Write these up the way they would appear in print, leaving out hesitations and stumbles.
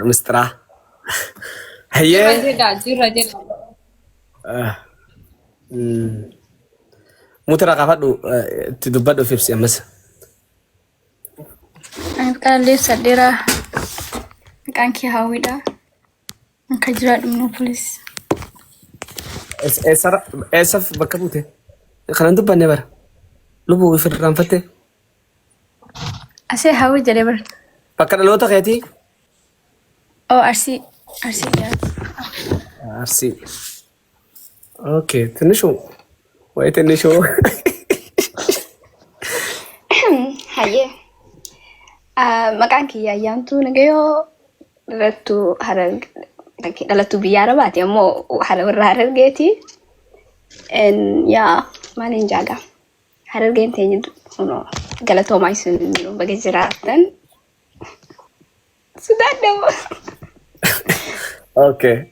مسترا هي مترا قفدو تدبدو في بسيمس أنا كان لي سديرة كان كي هاويدا كجراد من البوليس اسف بكبوته خلينا ندب نبر لبو في الرانفته أسي هاوي جريبر فكر لو تخيتي أو أرسي ارسي اوكي تنشو واي تنشو هاي مكانك يا يانتو نجيو رتو هرج دلتو بيارة باتي أمو هرج جيتي إن يا ما ننجاga هرجين تاني هنو قالتو ما يسون بجزراتن سودان دم اوكي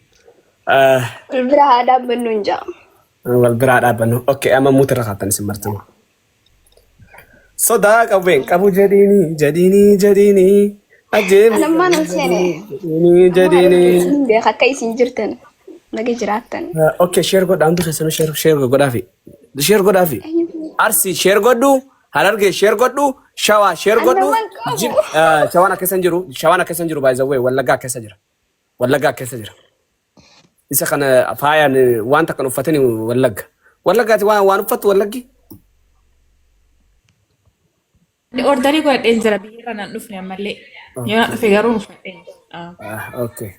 البرا هذا بنونجا والبراد ابنو اوكي اما مترا خاطن سمرتو صدق وين كابو جديني اجيب أنا ما نسيني جديني ده خكاي سنجرتن بجزراتن اوكي شير قد عنده خسنو شير قدافي شير قدافي ارسي شير قدو هررجي شير قدو شوا شير قدو جيب شوانا كسنجرو باي ذا واي ولغا كسجرا إذا كان فاين وانت كانوا فتني ولغا وان فت ولغي Ordari godheen jira biyya kanaan dhufne ammallee yoo dhufe garuu dhufadheen. اوكي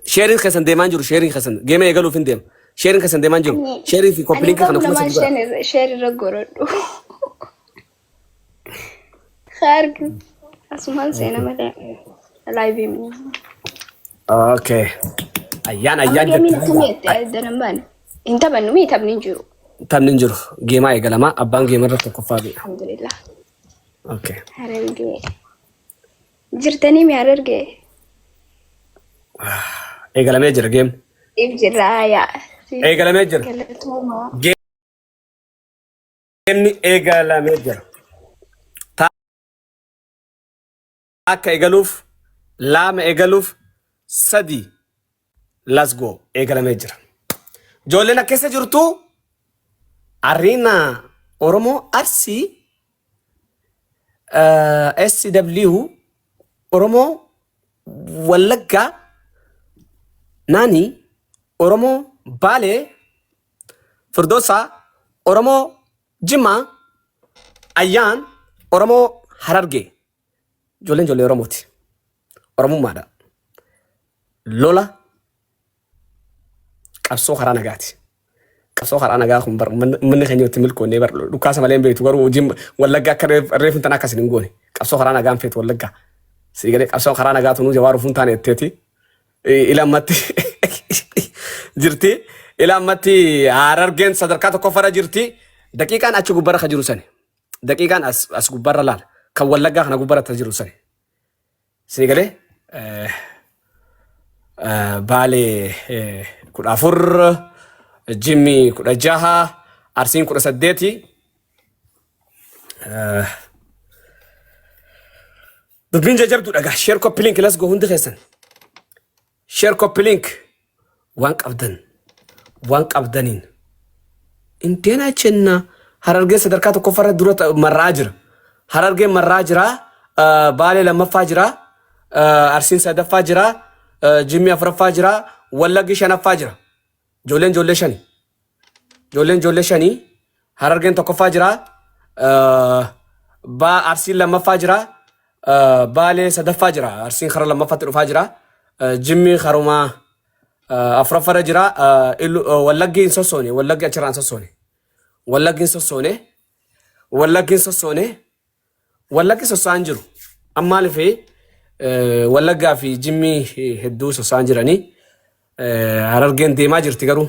شيرين خسن ديمان جرو شيرين خسن جيم يقالوا فين ديم شيرين خسن ديمان جرو شيرين في كوبلينك أنا خنا ما فلوس شير رجورو خارج أسمع سينا ملأ لايفي من اوكي ايان جميل كميت دنمان انت بنمي تبني جرو تامنين جرو جيما يقالما ابان جيم رتو كفابي الحمد لله اوكي هررجي جرتني مي هررجي يقالما يجر جيم إبجرايا يقالما يجر كلتوما جيم يقالما يجر تاك يقالوف لام يقالوف سدي let's go يقالما يجر جولنا كيسا جرتو أرينا أورومو أرسي اس دبليو أورومو ولقا ناني أورومو بالي فردوسا أورومو جمع أيان أورومو هررجي جولين أوروموتي أورومو مادا لولا قبصو خرانا غاتي قبصو خرانا غاكم بر من خنيو تملكو نيبر لوكاس مالين بيتو غرو جيم ولغا كريف ريف انت ناكاس نغوني قبصو خرانا غام فيت ولغا سيغري قبصو خرانا غاتو نو جوارو فونتان تيتي الى ماتي جرتي الى ماتي عررجن صدركاتو كفر جرتي دقيقه ان اچو غبر خجرو سني دقيقه ان اس غبر لال كولغا خنا غبر تجرو سني سيغري بالي كدافور جيمي كدجاها ارسين كدسديتي دبين جابتو دغا شير كوبي لينك لاس جو هند خسن شير كوبي لينك وانك ابدنين انتنا چنا هررجه صدركاتو كفر درت مراجر هررجه مراجرا بالي لما فاجرا ارسين سد فاجرا جيمي افر فاجرا ولغ شنا فاجرا جولين شني هررجن تو فاجرا با ارسين لما فاجرا بالي سد فاجرا ارسين خر لما فتر فاجرا جيمي خروما افر فاجرا ولغ سوسوني ولغ اچران سوسوني ولغ سوسانجرو اما لفي ولغا في جيمي هدو سوسانجراني هررجن ديما جرتي غرو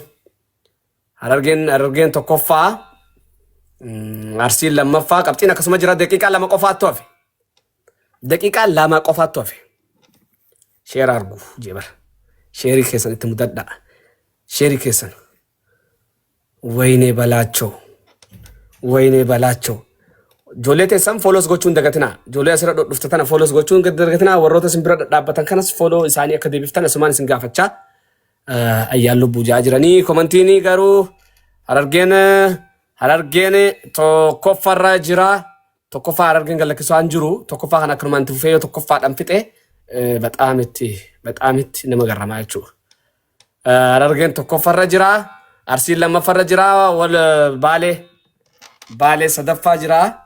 هررجن تكفى ارسل لما فاق ابتينا كسما جرا دقيقه لما قفات توفي شير ارغو جبر شيري كيسن تمددا شيري كيسن ويني بلاچو Ijoollee teessan follows gochuun dagatina. Ijoollee asirra dhufte tana follows gochuun dagatina. Warroota isin bira dhaabbatan kanas follow isaanii akka deebiftan asumaan isin gaafachaa. Ayyaan lubbuu jaa jiranii. Komantiinii garuu Harargeen tokkoffarra jira. Tokkoffaa Harargeen galakkisuu hin jiru. Tokkoffaa kan akkanumaan itti fufee yoo tokkoffaadhaan fixe በጣም nama garramaa jechuudha. Harargeen tokkoffarra jira. Arsiin lammaffarra jira. Baalee sadaffaa jira.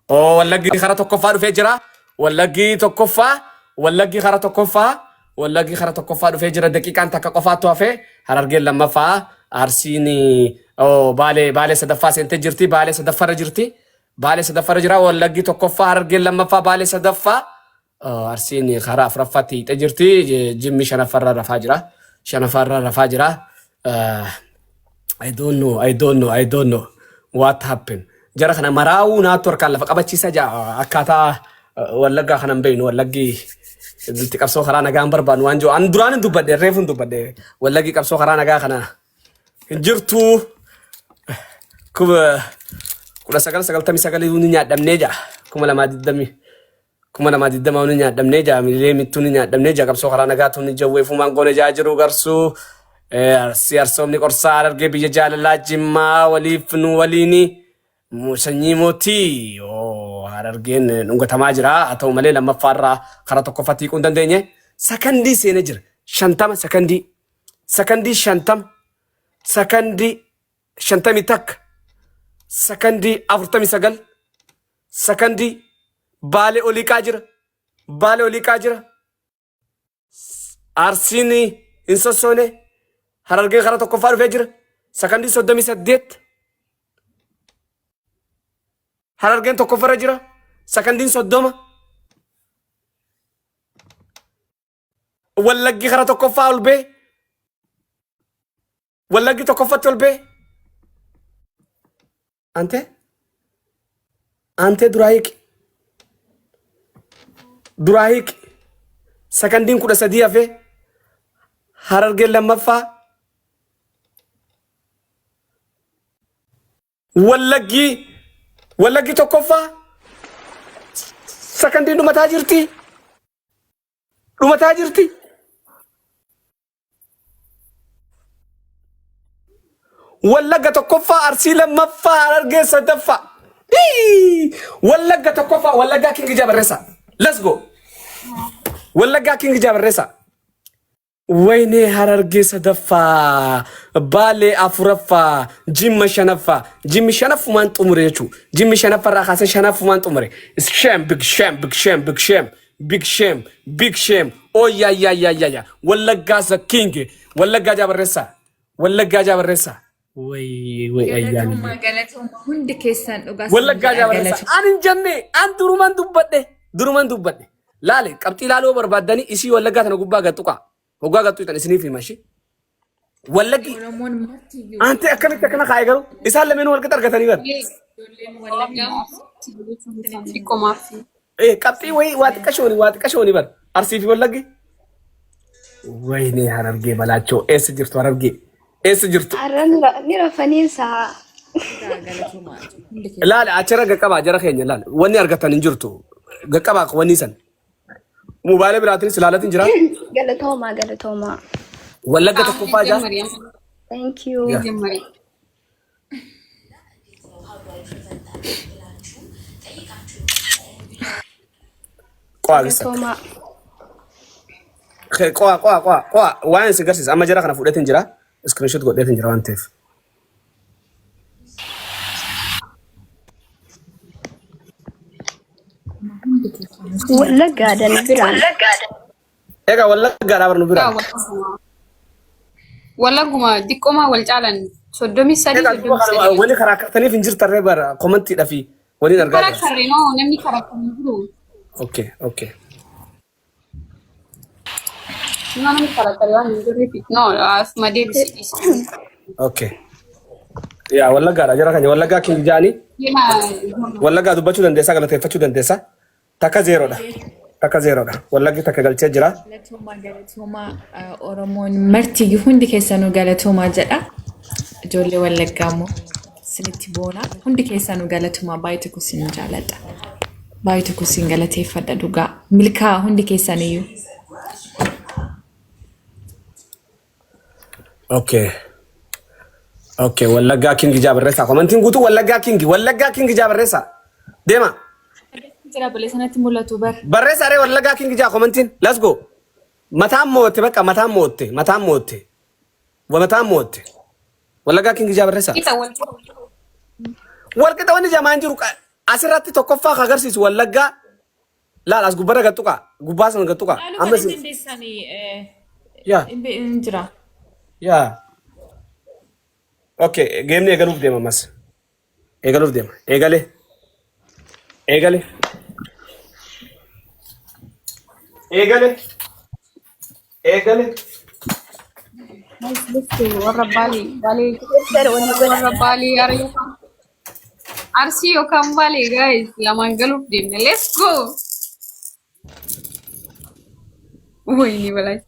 Wallaggi kara tokkoffaa dhufee jira. Wallaggi kara tokkoffaa dhufee jira. Daqiiqaan takka qofaatu hafee Harargeen lammaffaa. Arsiin Baalee sadaffaa seentee jirti. Baalee sadaffarra jirti. Baalee sadaffarra jira. Wallaggi tokkoffaa Harargeen lammaffaa Baalee sadaffaa. Arsiin karaa afuraffaatti hiixee jirti. Jimmi shanaffarra rafaa jira. I don't know what happened. Jara kana maraa'uu naattu harkaan lafa qabachiisa jaa akkaataa Wallaggaa kanan beeynu Wallaggi itti qabsoo karaa nagaan barbaannu waan jiru. An duraan hin dubbadde reefu hin dubbadde Wallaggi qabsoo karaa nagaa kana hin jirtu. 1999 ni nyaadhamnee jaa 2020 ni nyaadhamnee jaa miilee mittuu ni nyaadhamnee jaa qabsoo karaa nagaa tun jawweefumaan goone jaa jiru garsuu. Siyaasomni qorsaa Harargee biyya jaalalaa Jimmaa waliif nu waliini sanyii mootii Harargeen dhungatamaa jira. Haa ta'u malee lammaffaarraa karaa tokkoffatti hiikuu hin dandeenye. Sakandii seenee jira. 50 sakandii 50 sakandii 51 sakandii 49 sakandii Baalee oliiqaa jira. Arsiin hin sossoone. Harargeen karaa tokkoffaa dhufee jira. Sakandii 38. Harargeen tokkoffarra jira. Sakandiin 30. Wallaggi karaa tokkoffaa ol bee. Wallaggi tokkoffatti ol bee. Ante duraa hiiqi. Sakandiin 13 hafee. Harargeen lammaffaa. Wallaggi tokkoffaa sakandiin dhumataa jirti. Wallagga tokkoffaa Arsii lammaffaa Harargeen sadaffaa. Wallagga tokkoffaa Wallaggaa King Jabarreessa. Let's go. Wallaggaa King Jabarreessa. Wayne Harargee sadaffaa. Baalee afuraffaa. Jimma shanaffaa. Jimmi shanaffumaan xumure jechuudha. Jimmi shanaffarraa kaasee shanaffumaan xumure. Big shame. Oh yeah. Wallaggaa the king. Wallaggaa Jabarreessa. Way ayyaan. Hundi keessan dhugaa. Wallaggaa Jabarreessa. Ani jenne an duruman dubbadhe. Laale qabxii laaloo barbaaddanii isii Wallaggaa tana gubbaa gattuqa. Hoggaa gattuu tan isiniif himashi. Wallaggi ante akkamitti akkana kaa'e garuu isaan lameen wal qixa argatanii bara. Qabxii wayii waa xiqqashooni bara. Arsii fi Wallaggi. Wayne Harargee balaachoo eessa jirtu Harargee? Eessa jirtu? Ni rafaniirsaa. Laale achirra gaqqabaa jara keenya laale wanni argatan hin jirtu. Gaqqabaa wanni san. Mobaayila biraatiin ilaalatiin jira. Galatoomaa. Wallagga tokkoffaa jaa. Thank you. Qo'a. Waan isin garsiisa. Amma jara kana fudhatiin jira. Screenshot godheetiin jira waan ta'eef. Wallaggaadhaan biraan. Egaa Wallaggaadhaa barnu biraan. Wallagguma diqqoomaa wal caalan 33. Wani karaa taniif hin jirtarree bara komantiidhaa fi waliin argaa jirra. Karaa karree namni karaa kan jiru. Okay. Namni karaa karree waan hin jirreef asuma deebisi. Okay. Yaa Wallaggaadha jara keenya Wallaggaa king jaanii. Wallaggaa dubbachuu dandeessaa galateeffachuu dandeessaa. Takka zeeroodha. Wallaggi takka galchee jira. Galatoomaa Oromoon marti hundi keessanuu galatoomaa jedha. Ijoollee Wallaggaa immoo isinitti boona. Hundi keessanuu galatuma baay'ee kusin jaaladha. Baay'ee kusin galateeffadha dhugaa. Milkaa hundi keessaniyyuu. Okay, Wallaggaa King Jaabarreessa. Komantiin guutuu Wallaggaa King Jaabarreessa. Deema. Jira balee sanatti mul'atu bar. Barreessa aree Wallaggaa King Jaa komantiin. Let's go. Mataan mootte. Wallaggaa King Jaabarreessa. Walqixa wanni jamaan jiru asirratti tokkoffaa ka agarsiisu Wallaggaa. Laal as gubbara gattuqa. Gubbaa sana gattuqa. Amma sindeessanii jira. Yeah. Okay, game ni egaluuf deema mas. Egaluuf deema. Eegale. warra Bali Arsi yookaan Bali guys lamaan galuuf deemne. Let's go. Wayni balai.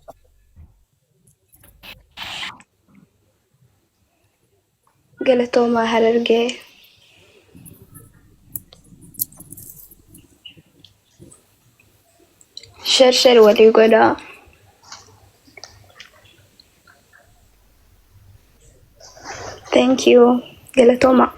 Galatooma Harargee. Share walii godhaa. Thank you. Galatooma.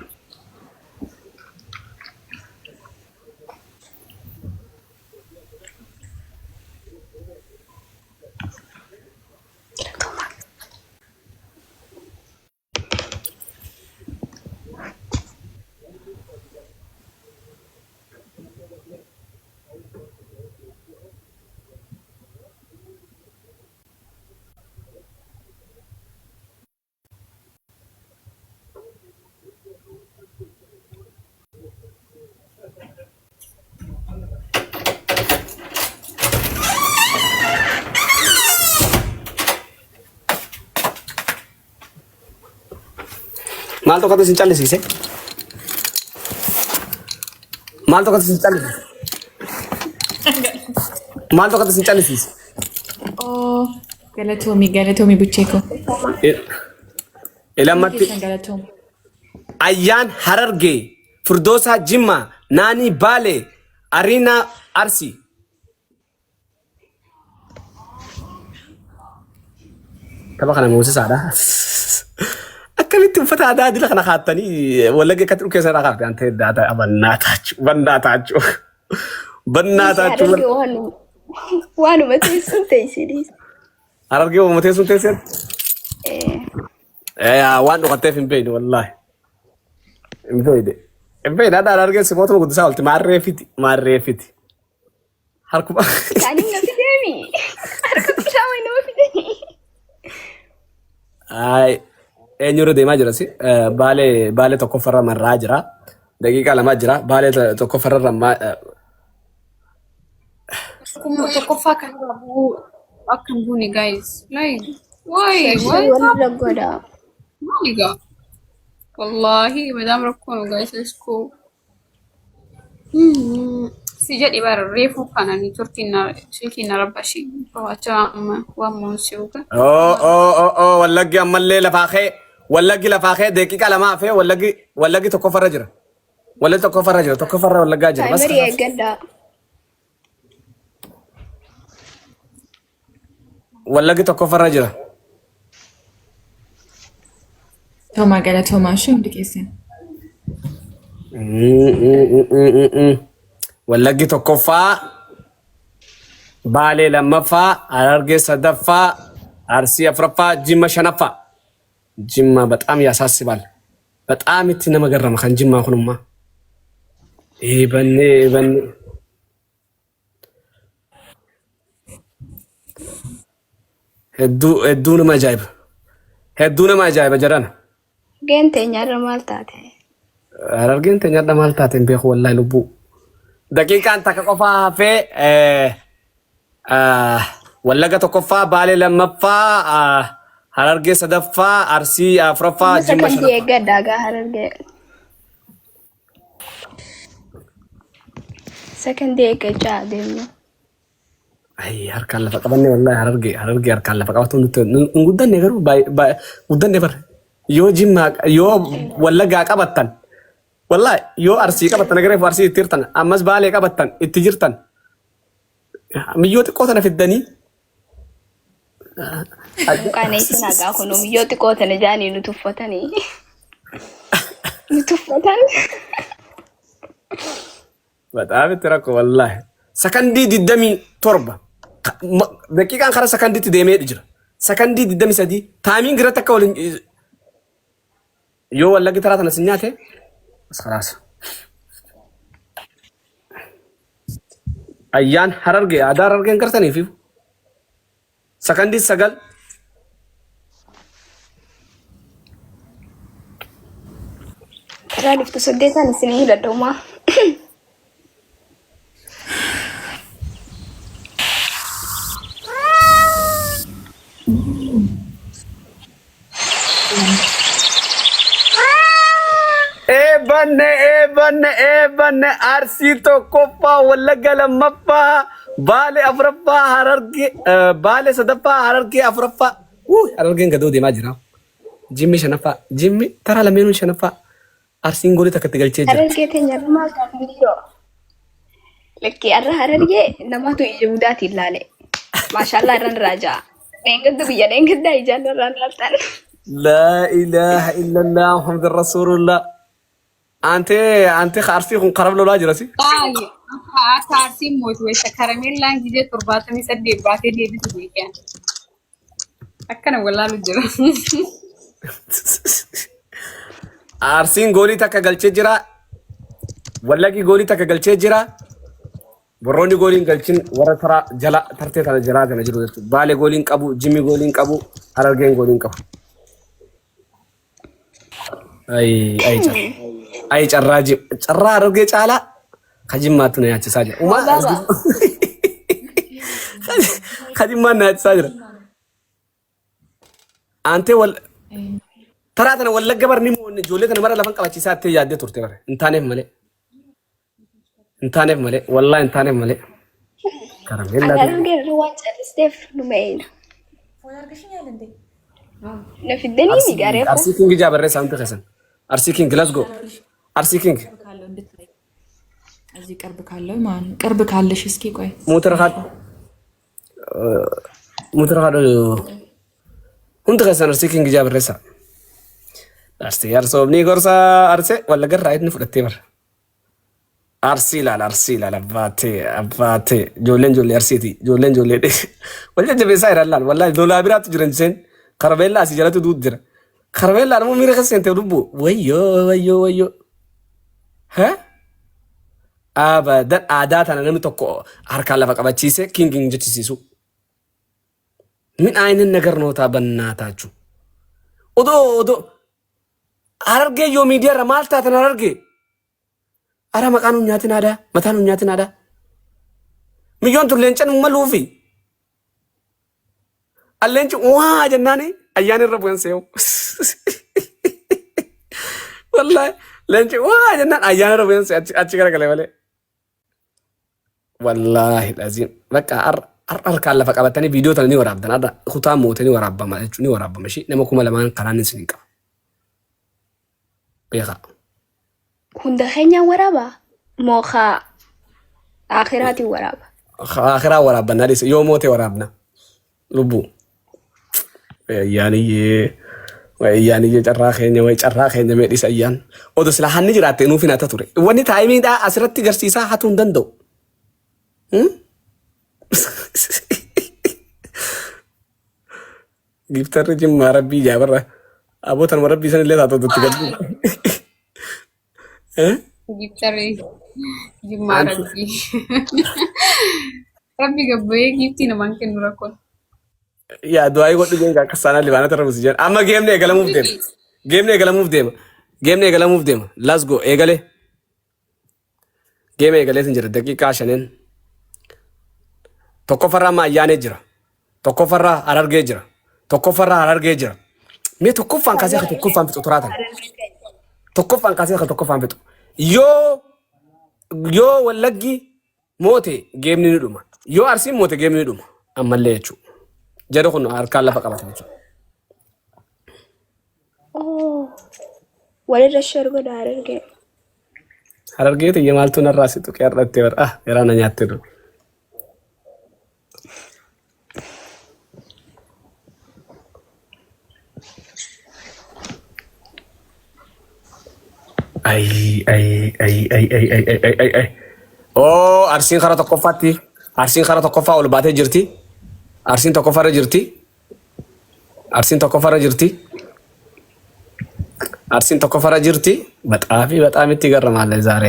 Maal tokkotu isin callisiise? Oh, galatoomi bucheeko. Ilammatti Ayyaan Harargee, Firdoosaa Jimmaa, Naanii Baalee, Ariinaa Arsii. Tapha kana moosisaadha. Akkamitti uffata aadaa adii kana kaattanii Wallagga akkatti dhukkee sana kaafte ante daadaa bannaataachuu. Waanuma teessuun teessinis. Harargee waanuma teessuun teesseet. Waan dhokatteef hin beekne wallaahi. Hin beekne adda Harargee si mootuma guddisaa olti maarreeffiti. Harkuma. Kaaniin na fideemi. Harka bishaan wayii nama fidanii. Eenyurra deemaa jira si baalee tokkoffarra marraa jira. Daqiiqaa lamaa jira. Baalee tokkoffarra tokkoffaa kan qabu akka buuni guys. Like why godhaa. Maliga. Wallahi madam rakkoon guys let's go. Si jadi bar refu kanani turtina silkina rabbashi. Wacha waan monsiuka. Wallaggi ammallee Wallaggi lafaaqee daqiiqaa lamaa hafee Wallaggi tokkoffarra jira. Tokkoffarra Wallaggaa jira. Taayimarii eeggadhaa. Wallaggi tokkoffarra jira. Toma galatoomaa ishee hundi keessan. Wallaggi tokkoffaa, Baalee lammaffaa, Harargee sadaffaa, Arsii afuraffaa, Jimma shanaffaa. Jimma በጣም ያሳስባል። በጣም እቲ nama garrama kan Jimmaa kunummaa. Eebanne. Hedduu nama ajaa'iba jedhana. Harargeen teenyarra maal taate? Harargeen teenyarra maal taate hin beeku wallaahi lubbuu. Daqiiqaan takka qofaa hafee Wallagga tokkoffaa, Baalee lammaffaa, Harargee sadaffaa, Arsii afuraffaa, Jimma shanaffaa. Sakandii eeggadhaa Harargee. Sakandii eeggachaa adeemnu. Harkaan lafa qabanne wallaahi Harargee harkaan lafa qabatu nuti hin guddanne garuu guddanne bara. yoo jimmaa yoo wallaggaa qabattan wallahi yoo arsii qabattan agaree arsii itti hirtan ammas baalee qabattan itti jirtan miyyoo xiqqoo tana fiddanii Buqqaaneessi nagaa kunuu miyyoo xiqqoo tana jaanii nu tuffatanii. Nu tuffatan. በጣም ትራኮ والله ሰከንዲ ዲደሚ ቶርባ ደቂቃን ከረ ሰከንዲ ትደሜ ድጅራ ሰከንዲ ዲደሚ ሰዲ ታሚንግ ረተከ ወል ዮ ወለግ ተራ ተነስኛቴ خلاص አያን ሐረርጌ አዳር አርገን ከርተኒ ፊ ሰከንዲ ሰገል Raaliftu saddeetan isinii hidhadhumaa. Ebanne arsii tokkoffaa wallagga lammaffaa baalee afuraffaa harargee baalee sadaffaa harargee afuraffaa harargeen gadoo deemaa jira jimmi shanaffaa jimmi tara lameenuu shanaffaa arsiin goolii takkatti galchee jira. Harargee teenya dhumaa gaafannoo. Lakkii arra harargee namatu ija budaati ilaale. Maashaallah irraan raajaa. Dheengaddu guyyaa dheengaddaa ijaan irraan laaltan. laa ilaaha illallah muhammad rasulullah. Ante arsii kun qarab lolaa jirasi. Akka arsiin mootu wayisa karameellaan gidee 78 baatee deebisu beekan. Akkana wallaalu jira. Arsiin goolii takka galchee jira. Wallaggi goolii takka galchee jira. Borroonni gooliin galchin warra tara jala tartee kana jiraa kana jiru jechuudha. Baalee gooliin qabu, Jimmi gooliin qabu, Harargeen gooliin qabu. Ay carraa Harargee caalaa kajimmaattu na nyaachisaa jira. Kajimmaan na nyaachisaa jira. Antee taraa tana wallagga barni moonni ijoollee tana mara lafan qabachiisaa itti yaaddee turte bare. Intaaneef malee. Wallaahi intaaneef malee. Karameellaa. Harargee irra waan callisteef dhuma'eera. Na fiddanii ni gareefu. Arsii King jaabarree saamtu keessan. Arsii King let's go. Arsii King. እዚህ ቅርብ ካለው ማን ቅርብ ካለሽ እስኪ ቆይ ሙተር ካዶ ሁንተ ከሰን አርሲ ኪንግ ጃብሬሳ አርሲ ያርሶብኒ ጎርሳ አርሴ ወለገር አይድን ፍለቴ በር አርሲ ላል አባቴ ጆሌን አርሲቲ ጆሌን ወልጀ ጀቤሳ ይራላል ወላሂ ዶላ ቢራት ጅረንሰን ከረቤላ ሲጀለቱ ዱድ ጅረ ከረቤላ ደግሞ ሚረከሰን ተዱቡ ወዮ ሀ abadan aadaa tana namni tokko harkaan lafa qabachiise kingin jechisiisu. Min ayinin nagar nootaa bannaataachu. Odoo Harargee yoo miidiyaa irra maal taatan Harargee? Ara maqaan hun nyaatin aadaa, mataan hun nyaatin aadaa. Miyyoon tun leencan maluufi. Alleenci waa jennaani ayyaan irra bu'an seewu. Wallahi leenci waa jennaan ayyaan irra bu'an seewu achi garagalee malee. Wallahi lazim bakka harkaan lafa qabatanii viidiyoo tana ni waraabdan adda kutaa mootanii waraabama jechuun ni waraabama shi nama 2,000 kanaan isin hin qaba. Beekaa. Hunda keenya waraaba moo kaa akhiraatiin waraaba? Akhiraa waraabbanaa dhisa yoo moote waraabna lubbuu. Ayyaaniyyee carraa keenya mee dhisa ayyaan. Odo sila hanni jiraatte nuuf hin hata ture. Wanni taa'imiidhaa asirratti garsiisaa hatuu hin danda'u. Giftarri jimmaa rabbii jaabarra abootan rabbii san illee taatoo tutti gaddu. Giftarri jimmaa rabbii. Rabbi gabbayee giftii namaan kennu rakkoon. Yaa du'aayi godhu jeen akka saanaa libaana tarra musi jeen amma geemni eegalamuuf deema. Let's go eegale. Geemni eegalee sin jira daqiiqaa 5. Tokkoffarraa amma ayyaanee jira. Tokkoffarraa Harargee jira. Mee tokkoffaan kaasee akka tokkoffaan fixu turaatan. Tokkoffaan kaasee akka tokkoffaan fixu. Yoo wallaggi moote geemni ni dhuma. Yoo arsiin moote geemni ni dhuma. Ammallee jechuudha. Jedhu kun harkaan lafa qabata jechuudha. Oh, walirra share godha Harargee. Harargeeti maaltu narraa si tuqee har'attee bara yeroo na nyaatte dur. Ay. Oh, Arsiin karaa tokkoffaatti. Arsiin karaa tokkoffaa ol baatee jirti. Arsiin tokkoffarra jirti. Arsiin tokkoffarra jirti. Arsiin tokkoffarra jirti. በጣም ይገርማል ዛሬ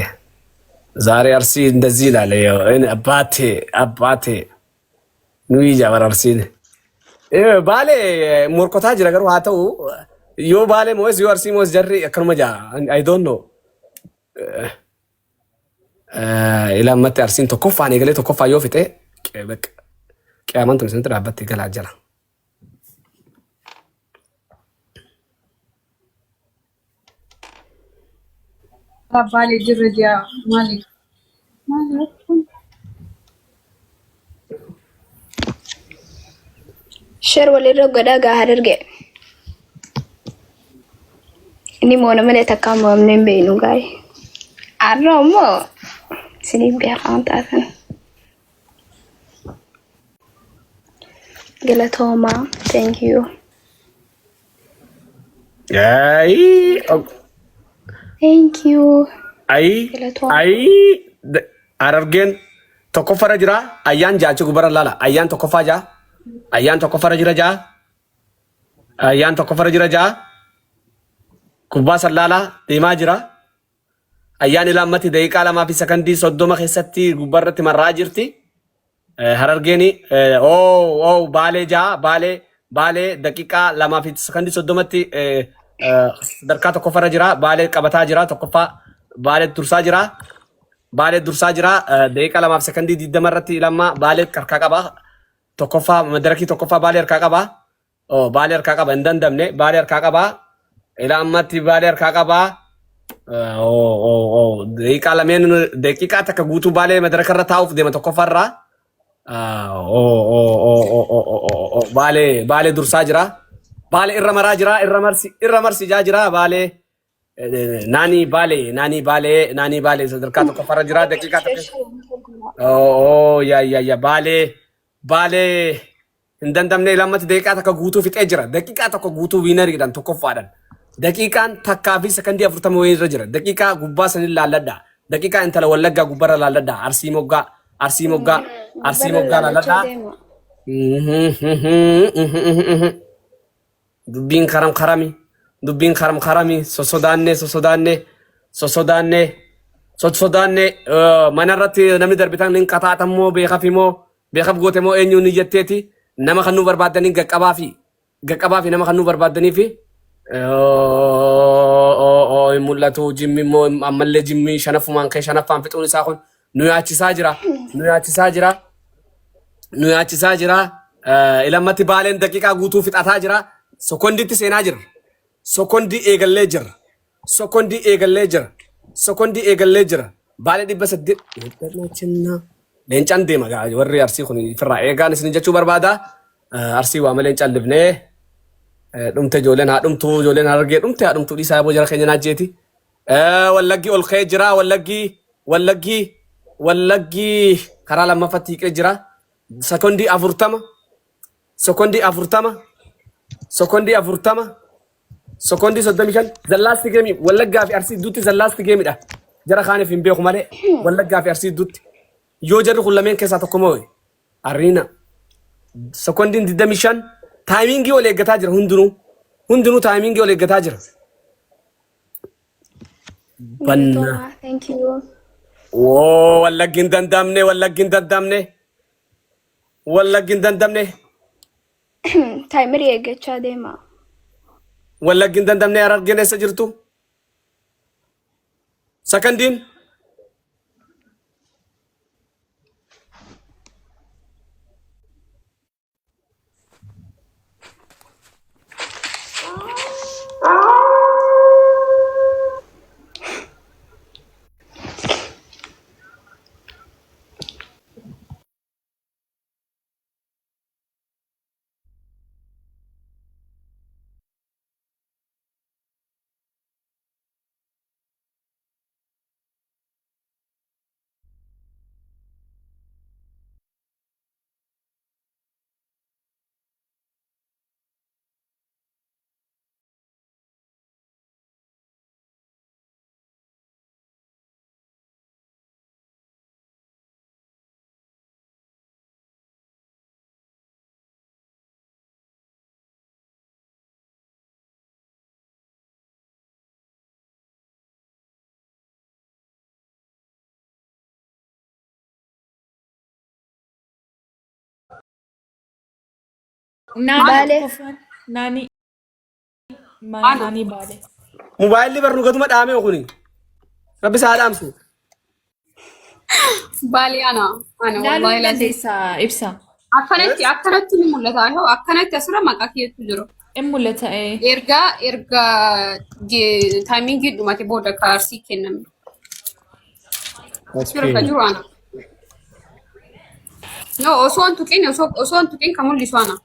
ዛሬ አርሲ እንደዚህ ይላል። አባቴ ኑይ ጃበር አርሲን ባሌ ሞርኮታ ጅራ ገሩ ሀተው ዮ ባሌ ሞስ ዮ አርሲ ሞስ ጀሪ አከርመጃ አይ ዶንት ኖ ኢላመት አርሲን ተኮፋ ነገሌ ተኮፋ ዮ ፍጤ በቃ ቀያማን ተምሰንት ዳበት ይገላጀላ Vale, jirja Malik. Share walirra godha gaa Harargee. Inni moona malee takka moomne hin beeknu gaay. Arra immoo isiniif beekaan taatan. Galatoomaa. Thank you. Thank you. Ay Harargeen tokkoffarra jira ayyaan jaachu gubara lala ayyaan tokkoffaa jaa ayyaan tokkoffarra jira jaa ayyaan tokkoffarra jira jaa kubbaa sallaalaa deemaa jira ayyaan ilaammatti daqiiqaa 2 fi sekondii 30 keessatti gubbarratti marraa jirti Harargeeni baalee jaa baalee daqiiqaa 2 fi sekondii 30tti darkaa tokkoffarra jira baalee qabataa jira tokkoffaa baalee dursaa jira daqiiqaa 2 fi sekondii 20 irratti ilaamaa baalee harkaa qaba tokkoffaa madarakii tokkoffaa baalee harkaa qaba baalee harkaa qaba hin dandamne baalee harkaa qaba ilaammatti baalee harkaa qaba daqiiqaa lameen daqiiqaa takka guutuu baalee madaraka irra taa'uuf deema tokkoffarraa baalee dursaa jira baalee irra maraa jira irra marsi jira baalee naanii baalee sadarkaa tokkoffarra jira daqiiqaa takka yaa baalee hin dandamne ilaammatti daqiiqaa takka guutuu fixee jira daqiiqaa tokko guutuu wiinariidhaan tokkoffaadhaan daqiiqaan takkaa fi sekondii 40 wayirra jira daqiiqaa gubbaa sanin laalladha daqiiqaa intala wallaggaa gubbarra laalladha arsii moggaa laalladha dubbiin karam karami sosodaanne manarratti namni darbitan nin qataatammoo beekaf goote moo eenyuun ni jetteeti nama kan nu barbaadanii gaqqabaa fi nama kan nu barbaadanii mul'atu jimmi immoo ammallee jimmi shanaffumaan kee shanaffaan fixuun isaa kun nu yaachisaa jira ilammatti baaleen daqiiqaa guutuu fixataa jira sekondiitti seenaa jira sekondii eegallee jira baalee 800 leencaan deema warri arsii kun firraa eegaan isin jechuu barbaada arsii waa malee leencaan libnee dhumte ijoolleen haa dhumtu ijoolleen Harargee dhumte haa dhumtu dhiisaa boo jara keenya naajjeeti wallaggi ol ka'ee jira wallaggi karaa lammaffatti hiiqee jira sekondii 40 sekondii 35 zallaasti geemi wallaggaa fi arsii duutti zallaasti geemidha jara kaaniif hin beeku malee wallaggaa fi arsii duutti yoo jarri kun lameen keessaa tokko moo arriina sekondiin 25 taayimingii ol eeggataa jira hundinuu taayimingii ol eeggataa jira. Banna. Thank you. Wallaggiin dandamne. Taayimerii eeggachaa deema. Wallaggiin dandamne Harargeen eessa jirtu? Sekondiin. Baale. Naani baale. Mobaayilli barnu gatuma dhaamee kuni. Rabbi isaa dhaamsu. Baali ana Laaluu wallahi lazim. dandeessaa ibsa. Akkanatti ni mul'ata. Akkanatti asirra maqaa keetu jiru. In mul'ata Erga taayimingii dhumate booda kaarsii kenname. Sira ka jiru ana. No, osoo hin tuqin kan mul'isu ana.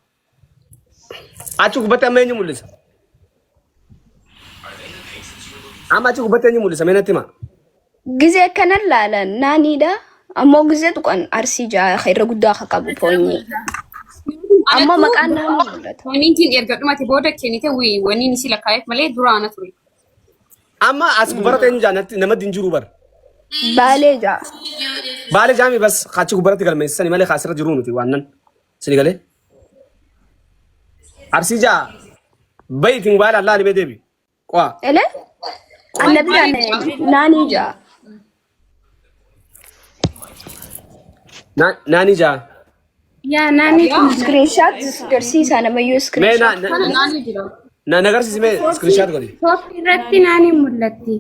Achi gubbatti amma eenyu mul'isa? Amma achi gubbatti eenyu mul'isa? Mee natti himaa. Gizee kanan laalan naaniidha. Ammoo gizee tuqan arsii jaa irra guddaa akka qabu foonyi. Ammoo maqaan naannoo mul'ata. Waniintiin erga dhumate booda kennite waniin isi lakkaa'eef malee duraana ture. Amma as gubbaratti eenyu jaanatti namatti hin jiru bara. Baalee jaa. Baalee jaami bas achi gubbaratti galmeessisanii malee kaasirra jiru nuti waan nan. Sini galee. Arsii jaa bayitiin baala allaa ni beedeebi. Qo'a. Ele? Annabi naanii jaa. Naani jaa. Yaa naanii kun screenshot garsiisaa namayyuu Mee screenshot. Kana naani jira. na nagarsiisi mee screenshot godhi. Tooftii irratti naani mul'atti.